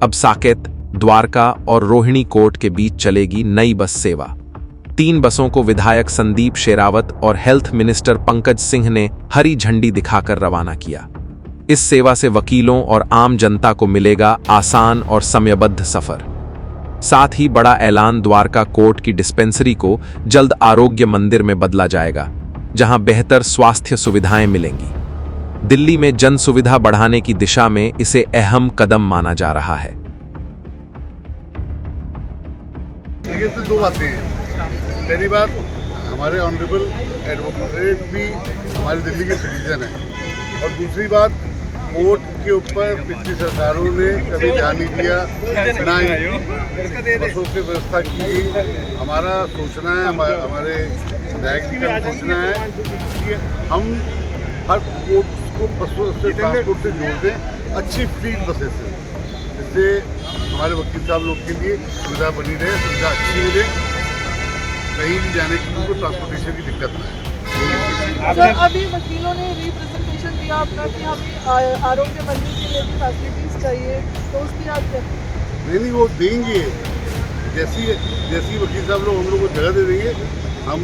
अब साकेत, द्वारका और रोहिणी कोर्ट के बीच चलेगी नई बस सेवा। 3 बसों को विधायक संदीप शेरावत और हेल्थ मिनिस्टर पंकज सिंह ने हरी झंडी दिखाकर रवाना किया। इस सेवा से वकीलों और आम जनता को मिलेगा आसान और समयबद्ध सफर। साथ ही बड़ा ऐलान, द्वारका कोर्ट की डिस्पेंसरी को जल्द आरोग्य मंदिर में बदला जाएगा, जहां बेहतर स्वास्थ्य सुविधाएं मिलेंगी। दिल्ली में जन सुविधा बढ़ाने की दिशा में इसे अहम कदम माना जा रहा है। ये तो 2 बातें हैं। पहली बात, हमारे ऑनरेबल एडवोकेट भी हमारे दिल्ली के सिटीजन हैं, और दूसरी बात, कोर्ट के ऊपर पिछली सरकारों ने कभी ध्यान नहीं दिया, ना ही बसों की व्यवस्था की। हमारा सोचना है, हमारे विधायक जी का सोचना है कि हम हर कोर्ट को बसों से, ट्रांसपोर्ट से जोड़ दें, अच्छी फ्लीट बसें से, जिससे हमारे वकील साहब लोग के लिए सुविधा बनी रहे, सुविधा अच्छी मिले, कहीं भी जाने की उनको ट्रांसपोर्टेशन की दिक्कत ना है। सर, अभी वकीलों ने रिप्रेजेंटेशन दिया अपना कि हमें आरोग्य मंदिर के लिए भी फैसिलिटीज चाहिए, तो उसकी आप क्या? नहीं, वो देंगे। जैसी वकील साहब लोग हम लोग को जगह दे देंगे। हम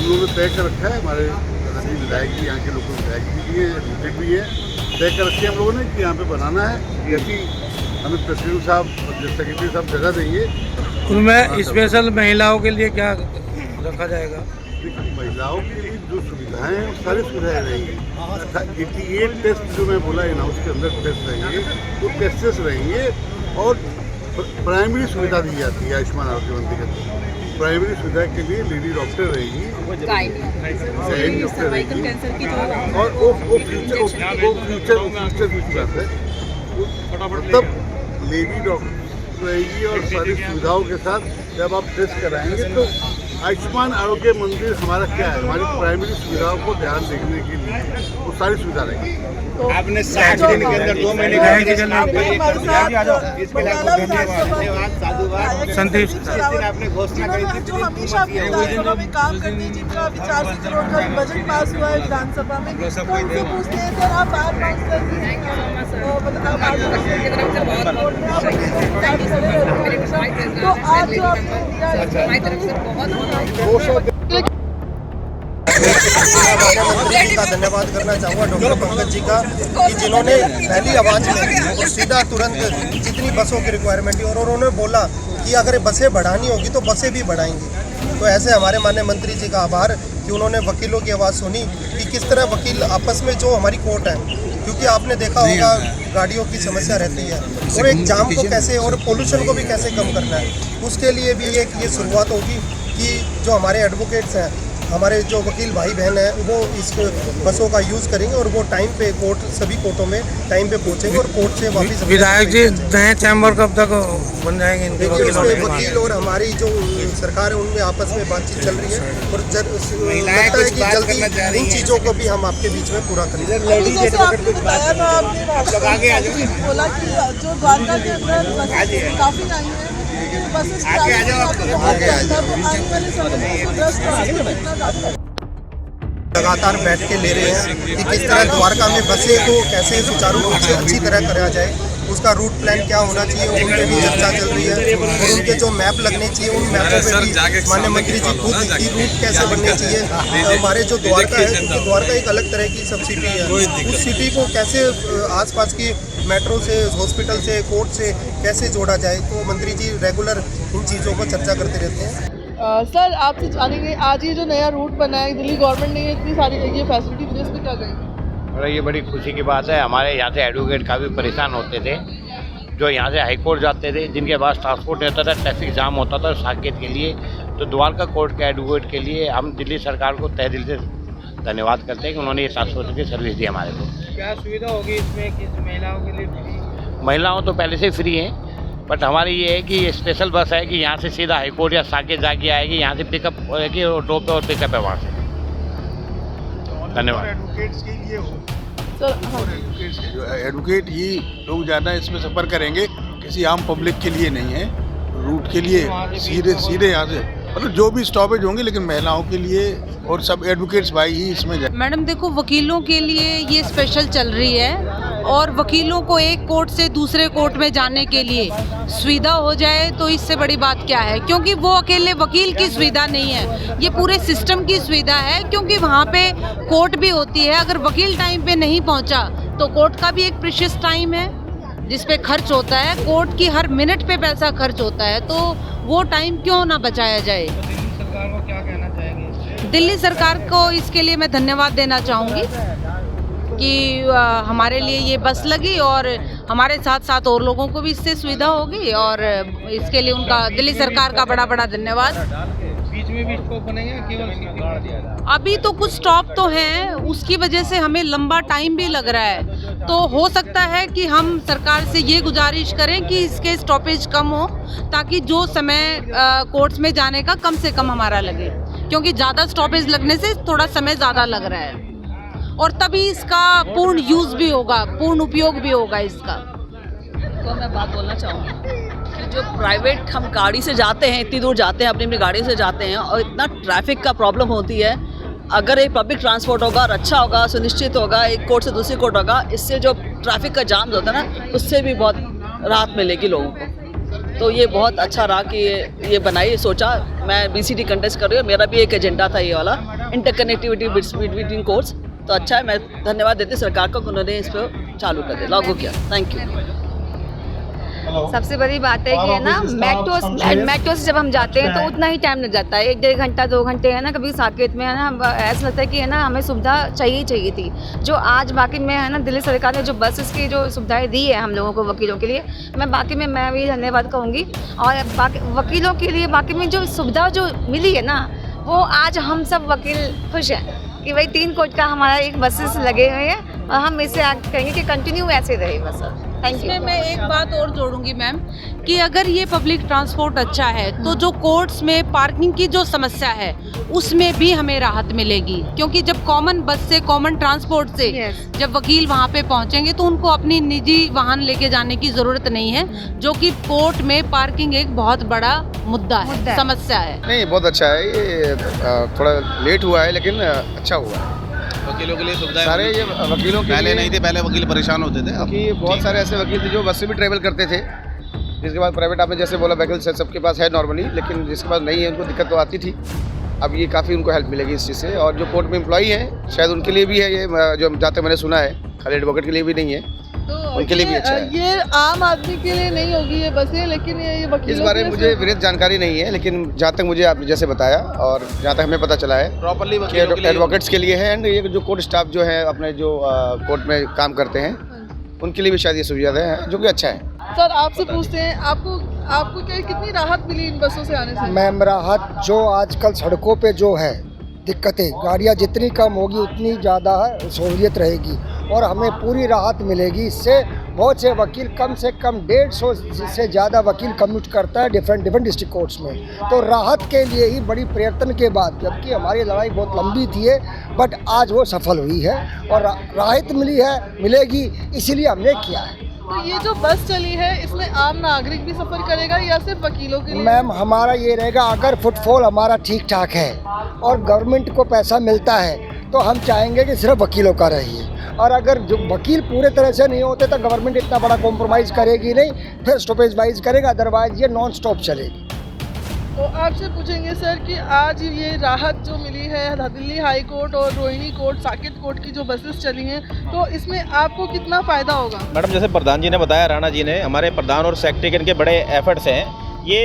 लोगों ने तय कर रखा है, हमारे विधायक जी, यहाँ के लोकल विधायक भी है, एडवोकेट भी है, तय कर रखे हम लोगों ने कि यहाँ पे बनाना है। जैसी हमें प्रेसिडेंट साहब और सेक्रेटरी साहब जगह देंगे। उनमें स्पेशल महिलाओं के लिए क्या रखा जाएगा? देखिए, महिलाओं के लिए जो सुविधाएं हैं, सारी सुविधाएं रहेंगी। 88 टेस्ट जो मैं बोला अनाउंस के अंदर टेस्ट रहेंगे, वो टेस्टेस रहेंगे, और प्राइमरी सुविधा दी जाती है आयुष्मान आरोग्य मंदिर के अंदर। प्राइमरी सुविधा के लिए लेडी डॉक्टर रहेगी, गाइनी डॉक्टर रहेगी, और वो फ्यूचर की बात है, मतलब लेडी डॉक्टर रहेगी, और सारी सुविधाओं के साथ जब आप टेस्ट कराएंगे तो आयुष्मान आरोग्य मंदिर हमारा क्या है, हमारी प्राइमरी सुविधाओं को ध्यान देखने के लिए वो सारी सुविधा रहेगी। आपने 60 दिन के अंदर 2 महीने संदीप आपने घोषणा करी थी, जो हमेशा विधानसभा में काम करती है, जिनका अभी 400 करोड़ का बजट पास हुआ है विधानसभा में, तो उनसे पूछते हैं सर, आप बार तो आज जो मंत्री का धन्यवाद करना चाहूँगा, डॉक्टर पंकज जी का, कि जिन्होंने पहली आवाज़ में और सीधा तुरंत जितनी बसों की रिक्वायरमेंट थी, और उन्होंने बोला कि अगर बसें बढ़ानी होगी तो बसें भी बढ़ाएंगी। तो ऐसे हमारे माननीय मंत्री जी का आभार कि उन्होंने वकीलों की आवाज़ सुनी कि किस तरह वकील आपस में, जो हमारी कोर्ट है, क्योंकि आपने देखा होगा गाड़ियों की समस्या रहती है, और एक जाम को कैसे और पोल्यूशन को भी कैसे कम करना है, उसके लिए भी एक ये शुरुआत होगी कि जो हमारे एडवोकेट्स हैं, हमारे जो वकील भाई बहन हैं, वो इस बसों का यूज़ करेंगे, और वो टाइम पे कोर्ट, सभी कोर्टों में टाइम पे पहुंचेंगे, और कोर्ट से वापस। विधायक जी, नए चैम्बर कब तक बन जाएंगे? वकील और हमारी जो सरकार है, उनमें आपस में बातचीत चल रही है, और लगता है कि जल्दी इन चीज़ों को भी हम आपके बीच में पूरा करेंगे। बोला कि जो द्वारका के अंदर काफी टाइम है, लगातार बैठ के ले रहे हैं कि किस तरह द्वारका में बसें को कैसे सुचारू रूप से अच्छी तरह कराया जाए, उसका रूट प्लान क्या होना चाहिए, उन पर भी चर्चा चल रही है, और उनके जो मैप लगने चाहिए, उन मैपों पे भी माननीय मंत्री जी खुद की रूट कैसे बनने चाहिए। हमारे जो द्वारका है, क्योंकि द्वारका एक अलग तरह की सब सिटी है, उस सिटी को कैसे आसपास की मेट्रो से, हॉस्पिटल से, कोर्ट से कैसे जोड़ा जाए, तो मंत्री जी रेगुलर इन चीज़ों पर चर्चा करते रहते हैं। सर, आपसे जानेंगे, आज ये जो नया रूट बना है, दिल्ली गवर्नमेंट ने इतनी सारी ये फैसिलिटी दी, इस पर क्या कहेंगे? और ये बड़ी खुशी की बात है। हमारे यहाँ से एडवोकेट काफ़ी परेशान होते थे, जो यहाँ से हाई कोर्ट जाते थे, जिनके पास ट्रांसपोर्ट रहता था, ट्रैफिक जाम होता था साकेत के लिए। तो द्वारका कोर्ट के एडवोकेट के लिए हम दिल्ली सरकार को तहे दिल से धन्यवाद करते हैं कि उन्होंने ये ट्रांसपोर्ट की सर्विस दी हमारे को। क्या सुविधा होगी इसमें, किस महिलाओं के लिए फ्री? महिलाओं तो पहले से फ्री हैं, बट हमारी ये है कि ये स्पेशल बस है कि यहाँ से सीधा हाई कोर्ट या साकेत जाके आएगी, यहाँ से पिकअप होगी और ड्रॉप और पिकअप है वहाँ से। धन्यवाद। एडवोकेट्स के लिए हो, सर, एडवोकेट ही लोग ज़्यादा इसमें सफ़र करेंगे, किसी आम पब्लिक के लिए नहीं है। रूट के लिए सीधे यहाँ से, मतलब जो भी स्टॉपेज होंगे, लेकिन महिलाओं के लिए और सब एडवोकेट्स भाई ही इसमें जाए। मैडम देखो, वकीलों के लिए ये स्पेशल चल रही है, और वकीलों को एक कोर्ट से दूसरे कोर्ट में जाने के लिए सुविधा हो जाए तो इससे बड़ी बात क्या है, क्योंकि वो अकेले वकील की सुविधा नहीं है, ये पूरे सिस्टम की सुविधा है, क्योंकि वहाँ पे कोर्ट भी होती है। अगर वकील टाइम पे नहीं पहुँचा तो कोर्ट का भी एक प्रीशियस टाइम है जिस पे खर्च होता है, कोर्ट की हर मिनट पे पैसा खर्च होता है, तो वो टाइम क्यों ना बचाया जाए। सरकार को क्या कहना चाहेंगे? दिल्ली सरकार को इसके लिए मैं धन्यवाद देना चाहूँगी कि हमारे लिए ये बस लगी और हमारे साथ साथ और लोगों को भी इससे सुविधा होगी, और इसके लिए उनका दिल्ली सरकार का बड़ा बड़ा धन्यवाद। बीच में भी स्टॉप बनेंगे केवल? अभी तो कुछ स्टॉप तो हैं, उसकी वजह से हमें लंबा टाइम भी लग रहा है, तो हो सकता है कि हम सरकार से ये गुजारिश करें कि इसके स्टॉपेज कम हो, ताकि जो समय कोर्ट्स में जाने का कम से कम हमारा लगे, क्योंकि ज़्यादा स्टॉपेज लगने से थोड़ा समय ज़्यादा लग रहा है, और तभी इसका पूर्ण यूज़ भी होगा, पूर्ण उपयोग भी होगा इसका। तो मैं बात बोलना चाहूँगी कि जो प्राइवेट हम गाड़ी से जाते हैं, इतनी दूर जाते हैं, अपनी अपनी गाड़ी से जाते हैं और इतना ट्रैफिक का प्रॉब्लम होती है, अगर एक पब्लिक ट्रांसपोर्ट होगा और अच्छा होगा, सुनिश्चित होगा, एक कोर्ट से दूसरी कोर्ट होगा, इससे जो ट्रैफिक का जाम होता है ना, उससे भी बहुत राहत मिलेगी लोगों को। तो ये बहुत अच्छा रहा कि ये बनाई, सोचा। मैं BCT कंटेस्ट कर रही हूँ, मेरा भी एक एजेंडा था ये वाला, इंटरकनेक्टिविटी बिटवीन कोर्ट्स। तो अच्छा है, मैं धन्यवाद देती सरकार को, उन्होंने इस पर चालू कर दिया, लागू किया। Thank you. सबसे बड़ी बात है कि है ना, मेट्रो से जब हम जाते हैं तो उतना ही टाइम लग जाता है, 1-1.5 घंटा 2 घंटे है ना। कभी साकेत में है ना, ऐसा लगता है कि है ना हमें सुविधा चाहिए थी, जो आज बाकी में है ना दिल्ली सरकार ने जो बसेस की जो सुविधाएं दी है हम लोगों को, वकीलों के लिए, मैं भी धन्यवाद कहूँगी। और बाकी वकीलों के लिए बाकी में जो सुविधा जो मिली है ना, वो आज हम सब वकील खुश हैं कि भाई 3 कोर्ट का हमारा एक बसेस लगे हुए हैं, और हम इसे कहेंगे कि कंटिन्यू ऐसे रहे बस। Thank you. मैं एक बात और जोड़ूंगी मैम, कि अगर ये पब्लिक ट्रांसपोर्ट अच्छा है तो जो कोर्ट्स में पार्किंग की जो समस्या है उसमें भी हमें राहत मिलेगी, क्योंकि जब कॉमन बस से, कॉमन ट्रांसपोर्ट से जब वकील वहाँ पे पहुँचेंगे तो उनको अपनी निजी वाहन लेके जाने की ज़रूरत नहीं है, जो कि कोर्ट में पार्किंग एक बहुत बड़ा मुद्दा है, समस्या है। नहीं, बहुत अच्छा है ये, थोड़ा लेट हुआ है लेकिन अच्छा हुआ है। वकीलों के लिए सुविधा सारे ये वकीलों के पहले नहीं थे, पहले वकील परेशान होते थे, कि बहुत सारे ऐसे वकील थे जो बस से भी ट्रैवल करते थे, जिसके बाद प्राइवेट आपने जैसे बोला व्हीकल्स है, सबके पास है नॉर्मली, लेकिन जिसके पास नहीं है उनको दिक्कत तो आती थी। अब ये काफ़ी उनको हेल्प मिलेगी इस चीज़ से, और जो कोर्ट में एम्प्लॉई है शायद उनके लिए भी है ये, जो जाते मैंने सुना है, खाली एडवोकेट के लिए भी नहीं है, तो उनके लिए भी अच्छा है। ये आम आदमी के लिए नहीं होगी ये बसें, लेकिन ये वकीलों इस बारे में मुझे विस्तृत जानकारी नहीं है, लेकिन जहाँ तक मुझे आपने जैसे बताया और जहाँ तक हमें पता चला है प्रॉपर्ली एडवोकेट्स के लिए है, एंड ये जो कोर्ट स्टाफ जो है अपने जो कोर्ट में काम करते हैं उनके लिए भी शायद ये सुविधा है, जो कि अच्छा है। सर आपसे पूछते हैं, आपको कितनी राहत मिली इन बसों से आने से? मैम, राहत जो आजकल सड़कों पे जो है दिक्कतें, गाड़ियाँ जितनी कम होगी उतनी ज़्यादा सहूलियत रहेगी और हमें पूरी राहत मिलेगी। इससे बहुत से वकील, कम से कम 150 से ज़्यादा वकील कम्यूट करता है डिफरेंट डिस्ट्रिक्ट कोर्ट्स में, तो राहत के लिए ही बड़ी प्रयत्न के बाद, जबकि हमारी लड़ाई बहुत लंबी थी बट आज वो सफल हुई है और राहत मिलेगी, इसीलिए हमने किया है। तो ये जो बस चली है इसमें आम नागरिक भी सफर करेगा या सिर्फ वकीलों के लिए? मैम, हमारा ये रहेगा, अगर फुटफॉल हमारा ठीक ठाक है और गवर्नमेंट को पैसा मिलता है तो हम चाहेंगे कि सिर्फ वकीलों का रहिए, और अगर जो वकील पूरे तरह से नहीं होते तो गवर्नमेंट इतना बड़ा कॉम्प्रोमाइज़ करेगी नहीं, फिर स्टॉपेज वाइज करेगा, अदरवाइज ये नॉन स्टॉप चलेगी। तो आपसे पूछेंगे सर कि आज ये राहत जो मिली है दिल्ली हाई कोर्ट और रोहिणी कोर्ट, साकेत कोर्ट की जो बसेस चली हैं, तो इसमें आपको कितना फ़ायदा होगा? मैडम, जैसे प्रधान जी ने बताया, राणा जी ने, हमारे प्रधान और सेक्रेटरी के इनके बड़े एफर्ट्स हैं। ये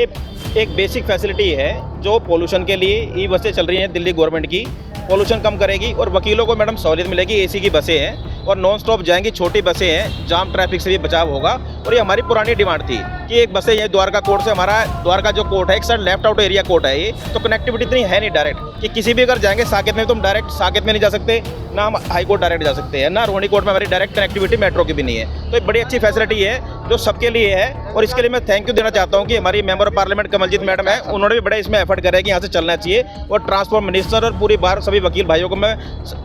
एक बेसिक फैसिलिटी है जो पोल्यूशन के लिए ई बसें चल रही हैं दिल्ली गवर्नमेंट की, पोल्यूशन कम करेगी और वकीलों को मैडम सहूलियत मिलेगी। एसी की बसें हैं और नॉन स्टॉप जाएंगी, छोटी बसें हैं, जाम ट्रैफिक से भी बचाव होगा। और ये हमारी पुरानी डिमांड थी कि एक बसें ये द्वारका कोर्ट से, हमारा द्वारका जो कोर्ट है एक side left out area court है ये, तो कनेक्टिविटी इतनी है नहीं डायरेक्ट कि किसी भी अगर जाएंगे साकेत में, तुम डायरेक्ट साकेत में नहीं जा सकते, ना हम हाई कोर्ट डायरेक्ट जा सकते हैं, ना रोहिणी कोर्ट में हमारी डायरेक्ट कनेक्टिविटी मेट्रो की भी नहीं है। तो एक बड़ी अच्छी फैसिलिटी है जो सबके लिए है, और इसके लिए मैं थैंक यू देना चाहता हूँ कि हमारी member of parliament Kamaljeet madam है, उन्होंने भी बड़े इसमें एफर्ट करे कि यहाँ से चलना चाहिए, और ट्रांसपोर्ट मिनिस्टर और पूरी बार सभी वकील भाइयों को मैं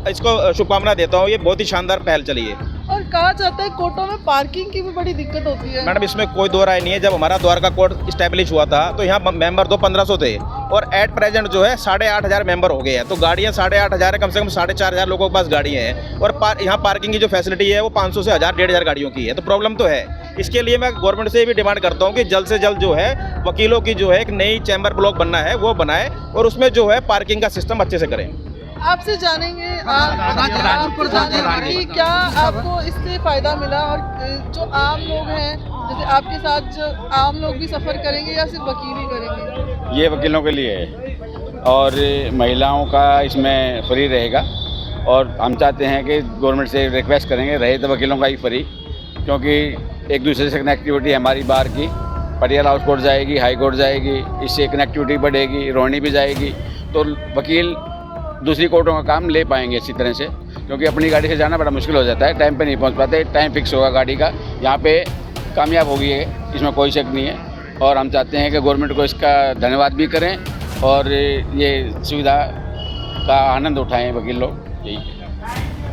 इसको शुभकामना देता हूँ। ये बहुत ही शानदार पहल चली है। और कहा जाता है कोर्टों में पार्किंग की भी बड़ी दिक्कत होती है। मैडम इसमें कोई दो राय नहीं है। जब हमारा द्वारका कोर्ट इस्टेब्लिश हुआ था तो यहाँ मेंबर 1500 थे और एट प्रेजेंट जो है 8500 मेंबर हो गए हैं। तो गाड़ियाँ 8500 है, कम से कम 4500 लोगों के पास गाड़ियाँ हैं और यहाँ पार्किंग की जो फैसिलिटी है वो 500 से 1000 1500 गाड़ियों की है। तो प्रॉब्लम तो है। इसके लिए मैं गवर्नमेंट से भी डिमांड करता हूँ कि जल्द से जल्द जो है वकीलों की जो है एक नई चैम्बर ब्लॉक बनना है वो बनाए और उसमें जो है पार्किंग का सिस्टम अच्छे से करें। आपसे जानेंगे कि क्या आपको इससे फ़ायदा मिला और जो आम लोग हैं जैसे आपके साथ जो आम लोग भी सफ़र करेंगे या सिर्फ वकील ही करेंगे? ये वकीलों के लिए है और महिलाओं का इसमें फ्री रहेगा और हम चाहते हैं कि गवर्नमेंट से रिक्वेस्ट करेंगे रहे तो वकीलों का ही फ्री, क्योंकि एक दूसरे से कनेक्टिविटी है हमारी बार की। पटियाला हाउस कोर्ट जाएगी, हाई कोर्ट जाएगी, इससे कनेक्टिविटी बढ़ेगी, रोहिणी भी जाएगी तो वकील दूसरी कोर्टों का काम ले पाएंगे इसी तरह से, क्योंकि अपनी गाड़ी से जाना बड़ा मुश्किल हो जाता है, टाइम पे नहीं पहुंच पाते। टाइम फिक्स होगा गाड़ी का, यहाँ पे कामयाब होगी है, इसमें कोई शक नहीं है। और हम चाहते हैं कि गवर्नमेंट को इसका धन्यवाद भी करें और ये सुविधा का आनंद उठाएं वकील लोग। यही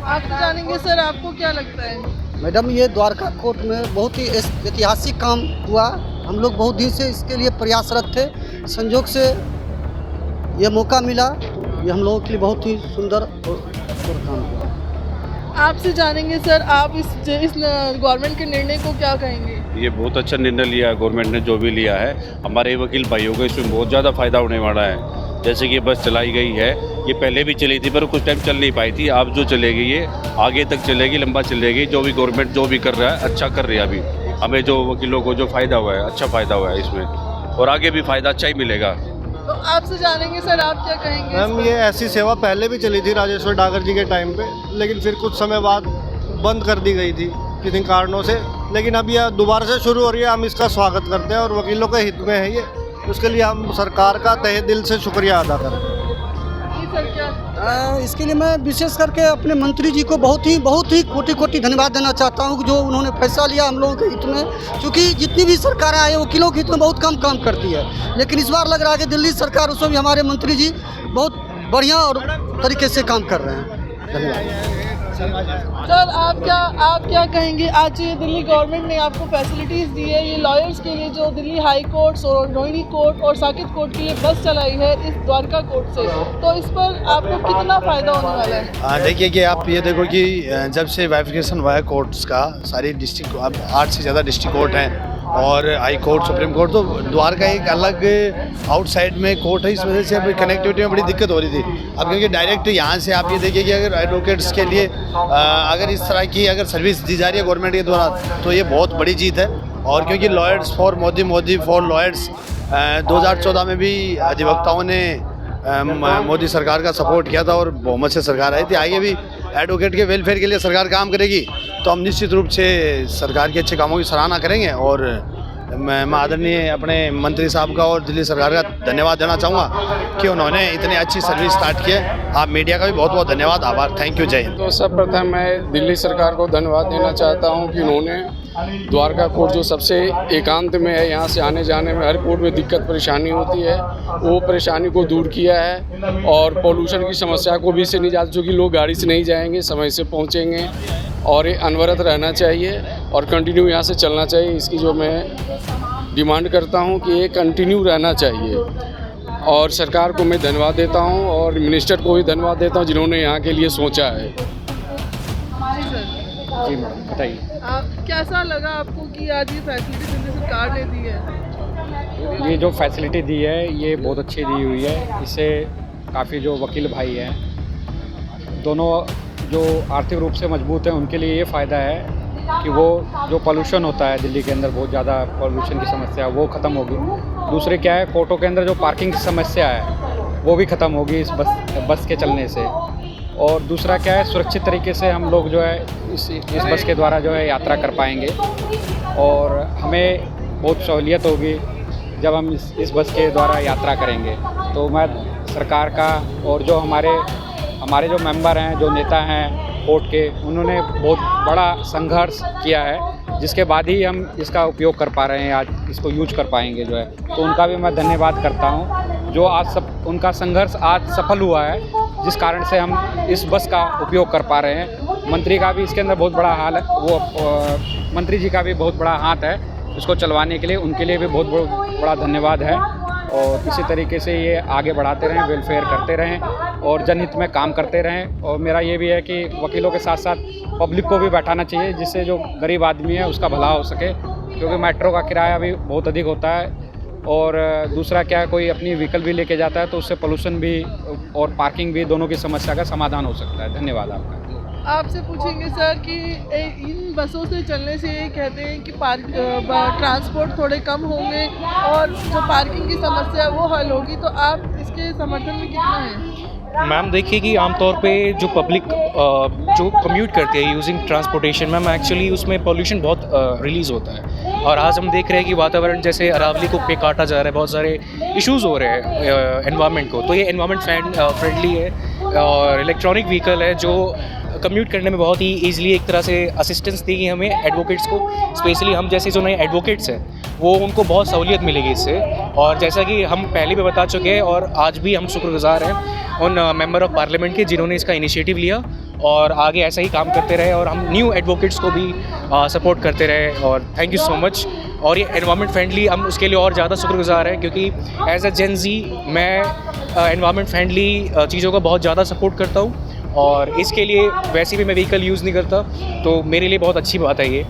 आप जानेंगे सर, आपको क्या लगता है? मैडम ये द्वारका कोर्ट में बहुत ही ऐतिहासिक काम हुआ। हम लोग बहुत दिन से इसके लिए प्रयासरत थे, संजोग से ये मौका मिला, ये हम लोगों के लिए बहुत ही सुंदर और काम हुआ। आपसे जानेंगे सर, आप इस गवर्नमेंट के निर्णय को क्या कहेंगे? ये बहुत अच्छा निर्णय लिया गवर्नमेंट ने, जो भी लिया है। हमारे वकील भाइयों को इसमें बहुत ज़्यादा फ़ायदा होने वाला है। जैसे कि बस चलाई गई है, ये पहले भी चली थी पर कुछ टाइम चल नहीं पाई थी। अब जो चलेगी ये आगे तक चलेगी, लंबा चलेगी। जो भी गवर्नमेंट जो भी कर रहा है अच्छा कर रही है। अभी हमें जो वकीलों को जो फ़ायदा हुआ है अच्छा फ़ायदा हुआ है इसमें, और आगे भी फ़ायदा अच्छा ही मिलेगा। तो आपसे जानेंगे सर, आप क्या कहेंगे? मैम ये ऐसी सेवा पहले भी चली थी राजेश्वर डागर जी के टाइम पे, लेकिन फिर कुछ समय बाद बंद कर दी गई थी किन्हीं कारणों से, लेकिन अब यह दोबारा से शुरू हो रही है। हम इसका स्वागत करते हैं और वकीलों के हित में है ये, उसके लिए हम सरकार का तहे दिल से शुक्रिया अदा करते हैं। इसके लिए मैं विशेष करके अपने मंत्री जी को बहुत ही कोटि धन्यवाद देना चाहता हूँ जो उन्होंने फैसला लिया हम लोगों के हित में। क्योंकि जितनी भी सरकार आए वकीलों के हित में बहुत कम काम करती है, लेकिन इस बार लग रहा है कि दिल्ली सरकार, उसमें भी हमारे मंत्री जी बहुत बढ़िया और तरीके से काम कर रहे हैं। धन्यवाद सर, आप क्या कहेंगे? आज ये दिल्ली गवर्नमेंट ने आपको फैसिलिटीज़ दी है, ये लॉयर्स के लिए जो Delhi high court, Rohini court और साकेत कोर्ट के लिए बस चलाई है इस द्वारका कोर्ट से, तो इस पर आपको कितना फ़ायदा होने वाला है? देखिए कि आप ये देखो कि जब से वाइफिकेशन हुआ है कोर्ट्स का, सारी डिस्ट्रिक्ट, अब 8 से ज़्यादा डिस्ट्रिक्ट कोर्ट हैं और हाई कोर्ट, सुप्रीम कोर्ट, तो द्वारका एक अलग आउटसाइड में कोर्ट है। इस वजह से अब कनेक्टिविटी में बड़ी दिक्कत हो रही थी। अब क्योंकि डायरेक्ट यहाँ से आप ये देखिए कि अगर एडवोकेट्स के लिए अगर इस तरह की अगर सर्विस दी जा रही है गवर्नमेंट के द्वारा तो ये बहुत बड़ी जीत है। और क्योंकि lawyers for Modi for lawyers 2014 में भी अधिवक्ताओं ने मोदी सरकार का सपोर्ट किया था और बहुमत से सरकार आई थी। आगे भी एडवोकेट के वेलफेयर के लिए सरकार काम करेगी तो हम निश्चित रूप से सरकार के अच्छे कामों की सराहना करेंगे। और मैं आदरणीय अपने मंत्री साहब का और दिल्ली सरकार का धन्यवाद देना चाहूँगा कि उन्होंने इतनी अच्छी सर्विस स्टार्ट की है। आप मीडिया का भी बहुत बहुत धन्यवाद, आभार, थैंक यू, जय हिंद। तो सर्वप्रथम मैं दिल्ली सरकार को धन्यवाद देना चाहता हूँ कि उन्होंने द्वारका कोर्ट जो सबसे एकांत में है, यहाँ से आने जाने में हर कोर्ट में दिक्कत परेशानी होती है, वो परेशानी को दूर किया है। और पोल्यूशन की समस्या को भी इससे निजात, जो कि लोग गाड़ी से नहीं जाएंगे, समय से पहुँचेंगे और ये अनवरत रहना चाहिए और कंटिन्यू यहाँ से चलना चाहिए। इसकी जो मैं डिमांड करता हूँ कि ये कंटिन्यू रहना चाहिए। और सरकार को मैं धन्यवाद देता हूँ और मिनिस्टर को भी धन्यवाद देता हूँ जिन्होंने यहाँ के लिए सोचा है। जी मैडम, बताइए कैसा लगा आपको कि आज ये फैसिलिटी दिल्ली सरकार ने दी है? ये जो फैसिलिटी दी है ये बहुत अच्छी दी हुई है। इससे काफ़ी जो वकील भाई हैं, दोनों जो आर्थिक रूप से मजबूत हैं, उनके लिए ये फ़ायदा है कि वो जो पोल्यूशन होता है दिल्ली के अंदर, बहुत ज़्यादा पोल्यूशन की समस्या वो ख़त्म होगी। दूसरे क्या है, कोर्टों के अंदर जो पार्किंग की समस्या है वो भी ख़त्म होगी इस बस के चलने से। और दूसरा क्या है, सुरक्षित तरीके से हम लोग जो है इस बस के द्वारा जो है यात्रा कर पाएंगे और हमें बहुत सहूलियत होगी जब हम इस बस के द्वारा यात्रा करेंगे। तो मैं सरकार का और जो हमारे जो मेंबर हैं, जो नेता हैं कोर्ट के, उन्होंने बहुत बड़ा संघर्ष किया है, जिसके बाद ही हम इसका उपयोग कर पा रहे हैं, आज इसको यूज कर पाएंगे जो है। तो उनका भी मैं धन्यवाद करता हूँ जो आज उनका संघर्ष आज सफल हुआ है, जिस कारण से हम इस बस का उपयोग कर पा रहे हैं। मंत्री का भी इसके अंदर बहुत बड़ा हाल है, वो मंत्री जी का भी बहुत बड़ा हाथ है इसको चलवाने के लिए, उनके लिए भी बहुत बड़ा धन्यवाद है। और इसी तरीके से ये आगे बढ़ाते रहें, वेलफेयर करते रहें और जनहित में काम करते रहें। और मेरा ये भी है कि वकीलों के साथ साथ पब्लिक को भी बैठाना चाहिए, जिससे जो गरीब आदमी है उसका भला हो सके, क्योंकि मेट्रो का किराया भी बहुत अधिक होता है। और दूसरा क्या है, कोई अपनी व्हीकल भी लेके जाता है तो उससे पोल्यूशन भी और पार्किंग भी, दोनों की समस्या का समाधान हो सकता है। धन्यवाद आपका। आपसे पूछेंगे सर कि इन बसों से चलने से ये कहते हैं कि ट्रांसपोर्ट थोड़े कम होंगे और जो पार्किंग की समस्या है वो हल होगी, तो आप इसके समर्थन में कितना है? मैम देखिए कि आमतौर पे जो पब्लिक जो कम्यूट करती है यूजिंग ट्रांसपोर्टेशन, मैम एक्चुअली उसमें पोल्यूशन बहुत रिलीज़ होता है। और आज हम देख रहे हैं कि वातावरण जैसे अरावली को पे काटा जा रहा है, बहुत सारे इश्यूज़ हो रहे हैं एनवायरनमेंट को, तो ये एनवायरनमेंट फ्रेंडली है और इलेक्ट्रॉनिक व्हीकल है जो कम्यूट करने में बहुत ही ईजिली एक तरह से असिस्टेंस देगी हमें एडवोकेट्स को। स्पेशली हम जैसे जो नए एडवोकेट्स हैं वो उनको बहुत सहूलियत मिलेगी इससे। और जैसा कि हम पहले भी बता चुके हैं और आज भी हम शुक्रगुजार हैं उन मेंबर ऑफ पार्लियामेंट के जिन्होंने इसका इनिशिएटिव लिया और आगे ऐसा ही काम करते रहे और हम न्यू एडवोकेट्स को भी सपोर्ट करते रहे। और थैंक यू सो मच। और ये एनवायरनमेंट फ्रेंडली, हम उसके लिए और ज़्यादा शुक्रगुजार हैं, क्योंकि एज अ जेन ज़ी मैं एनवायरनमेंट फ्रेंडली चीज़ों को बहुत ज़्यादा सपोर्ट करता हूँ और इसके लिए वैसे भी मैं व्हीकल यूज़ नहीं करता, तो मेरे लिए बहुत अच्छी बात है ये।